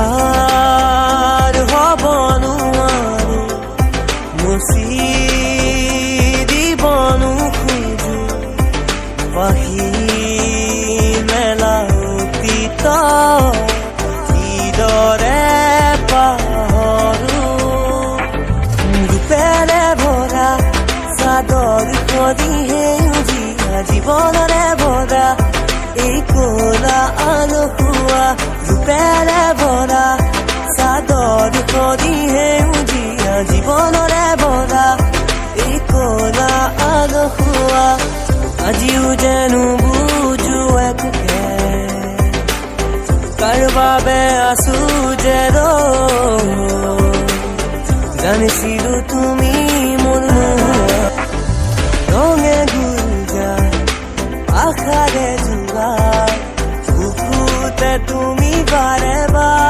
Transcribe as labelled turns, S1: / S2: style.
S1: আন্ধাৰ হ'ব নোৱাৰো মুচি দিব নোখোজো পাহি মেলা অতীত কিদৰে পাহৰো ৰূপেৰে ভৰা চাদৰ খনি সেউজীয়া জীৱনৰে ভৰা এই ক'লা আলসুৱা ৰূপেৰে ভৰা চাদৰ খনি সেউজীয়া জীৱনৰে ভৰা এই ক'লা আলসুৱা আজিও যেনো বুজো একোকে কাৰ বাবে আছো যে জানিছিলো তুমি মোৰ ৰঙে গুলজাৰ আশাৰে জোৰা বুকুতে তুমি বাৰে বাৰে